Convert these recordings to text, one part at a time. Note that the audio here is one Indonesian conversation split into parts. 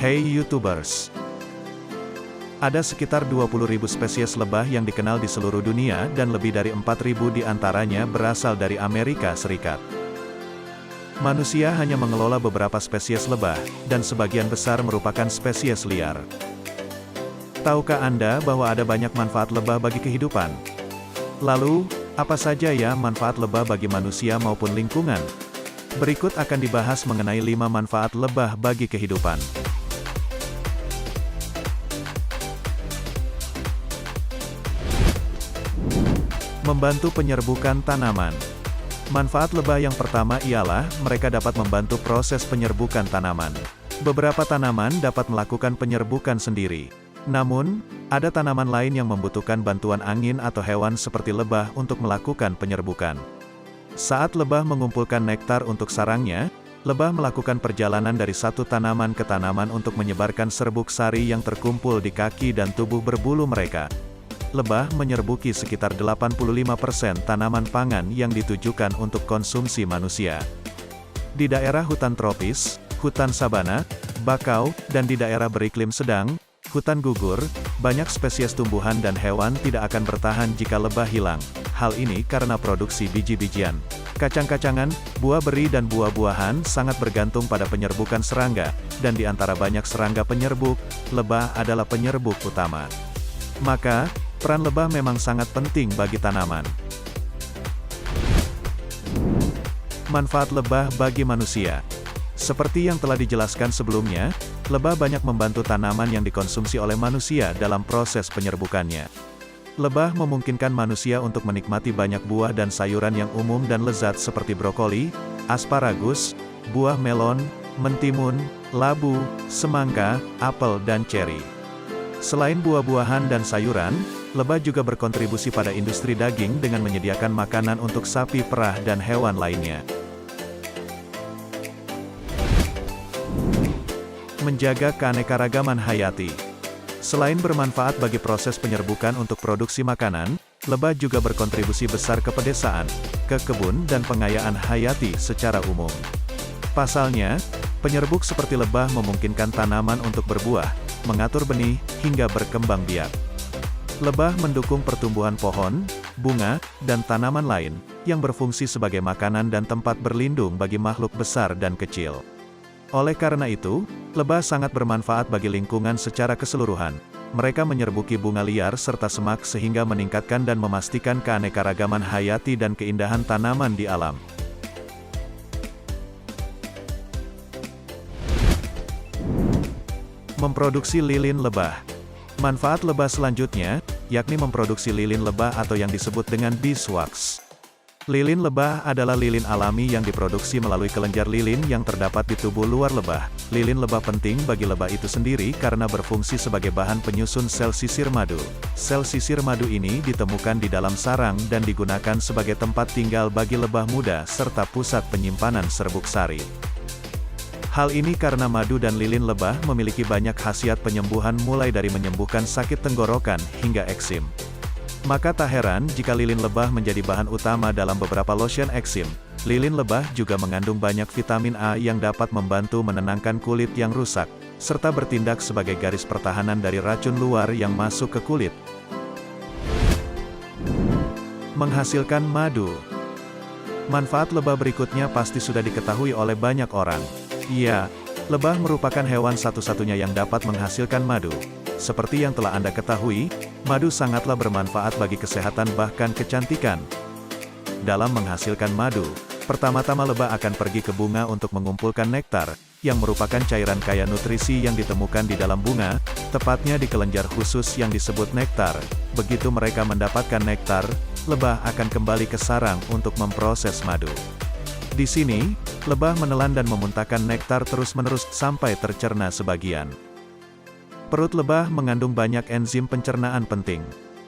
Hey YouTubers! Ada sekitar 20.000 spesies lebah yang dikenal di seluruh dunia dan lebih dari 4.000 di antaranya berasal dari Amerika Serikat. Manusia hanya mengelola beberapa spesies lebah, dan sebagian besar merupakan spesies liar. Tahukah Anda bahwa ada banyak manfaat lebah bagi kehidupan? Lalu, apa saja ya manfaat lebah bagi manusia maupun lingkungan? Berikut akan dibahas mengenai 5 manfaat lebah bagi kehidupan. Membantu penyerbukan tanaman. Manfaat lebah yang pertama ialah, mereka dapat membantu proses penyerbukan tanaman. Beberapa tanaman dapat melakukan penyerbukan sendiri. Namun, ada tanaman lain yang membutuhkan bantuan angin atau hewan seperti lebah untuk melakukan penyerbukan. Saat lebah mengumpulkan nektar untuk sarangnya, lebah melakukan perjalanan dari satu tanaman ke tanaman untuk menyebarkan serbuk sari yang terkumpul di kaki dan tubuh berbulu mereka. Lebah menyerbuki sekitar 85% tanaman pangan yang ditujukan untuk konsumsi manusia. Di daerah hutan tropis, hutan sabana, bakau, dan di daerah beriklim sedang, hutan gugur, banyak spesies tumbuhan dan hewan tidak akan bertahan jika lebah hilang. Hal ini karena produksi biji-bijian, kacang-kacangan, buah beri dan buah-buahan sangat bergantung pada penyerbukan serangga, dan di antara banyak serangga penyerbuk, lebah adalah penyerbuk utama. Maka, peran lebah memang sangat penting bagi tanaman. Manfaat lebah bagi manusia. Seperti yang telah dijelaskan sebelumnya, lebah banyak membantu tanaman yang dikonsumsi oleh manusia dalam proses penyerbukannya. Lebah memungkinkan manusia untuk menikmati banyak buah dan sayuran yang umum dan lezat seperti brokoli, asparagus, buah melon, mentimun, labu, semangka, apel dan ceri. Selain buah-buahan dan sayuran, lebah juga berkontribusi pada industri daging dengan menyediakan makanan untuk sapi perah dan hewan lainnya. Menjaga keanekaragaman hayati. Selain bermanfaat bagi proses penyerbukan untuk produksi makanan, lebah juga berkontribusi besar ke pedesaan, ke kebun dan pengayaan hayati secara umum. Pasalnya, penyerbuk seperti lebah memungkinkan tanaman untuk berbuah, mengatur benih, hingga berkembang biak. Lebah mendukung pertumbuhan pohon, bunga, dan tanaman lain, yang berfungsi sebagai makanan dan tempat berlindung bagi makhluk besar dan kecil. Oleh karena itu, lebah sangat bermanfaat bagi lingkungan secara keseluruhan. Mereka menyerbuki bunga liar serta semak sehingga meningkatkan dan memastikan keanekaragaman hayati dan keindahan tanaman di alam. Memproduksi lilin lebah. Manfaat lebah selanjutnya, yakni memproduksi lilin lebah atau yang disebut dengan beeswax. Lilin lebah adalah lilin alami yang diproduksi melalui kelenjar lilin yang terdapat di tubuh luar lebah. Lilin lebah penting bagi lebah itu sendiri karena berfungsi sebagai bahan penyusun sel sisir madu. Sel sisir madu ini ditemukan di dalam sarang dan digunakan sebagai tempat tinggal bagi lebah muda serta pusat penyimpanan serbuk sari. Hal ini karena madu dan lilin lebah memiliki banyak khasiat penyembuhan mulai dari menyembuhkan sakit tenggorokan hingga eksim. Maka tak heran jika lilin lebah menjadi bahan utama dalam beberapa lotion eksim. Lilin lebah juga mengandung banyak vitamin A yang dapat membantu menenangkan kulit yang rusak, serta bertindak sebagai garis pertahanan dari racun luar yang masuk ke kulit. Menghasilkan madu. Manfaat lebah berikutnya pasti sudah diketahui oleh banyak orang. Ya, lebah merupakan hewan satu-satunya yang dapat menghasilkan madu. Seperti yang telah Anda ketahui, madu sangatlah bermanfaat bagi kesehatan bahkan kecantikan. Dalam menghasilkan madu, pertama-tama lebah akan pergi ke bunga untuk mengumpulkan nektar, yang merupakan cairan kaya nutrisi yang ditemukan di dalam bunga, tepatnya di kelenjar khusus yang disebut nektar. Begitu mereka mendapatkan nektar, lebah akan kembali ke sarang untuk memproses madu. Di sini, lebah menelan dan memuntahkan nektar terus-menerus sampai tercerna sebagian. Perut lebah mengandung banyak enzim pencernaan penting,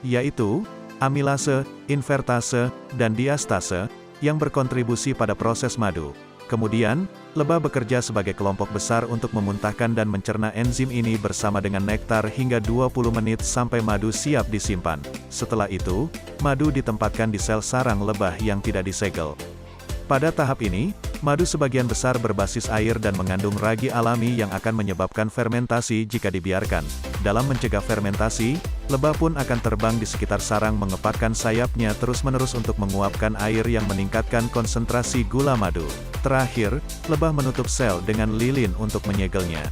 yaitu amilase, invertase, dan diastase, yang berkontribusi pada proses madu. Kemudian, lebah bekerja sebagai kelompok besar untuk memuntahkan dan mencerna enzim ini bersama dengan nektar hingga 20 menit sampai madu siap disimpan. Setelah itu, madu ditempatkan di sel sarang lebah yang tidak disegel. Pada tahap ini, Madu sebagian besar berbasis air dan mengandung ragi alami yang akan menyebabkan fermentasi jika dibiarkan. Dalam mencegah fermentasi, lebah pun akan terbang di sekitar sarang mengepakkan sayapnya terus-menerus untuk menguapkan air yang meningkatkan konsentrasi gula madu. Terakhir, lebah menutup sel dengan lilin untuk menyegelnya.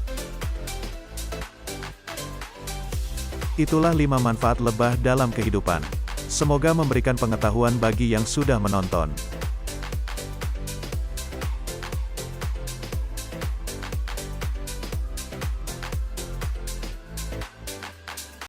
Itulah 5 manfaat lebah dalam kehidupan. Semoga memberikan pengetahuan bagi yang sudah menonton.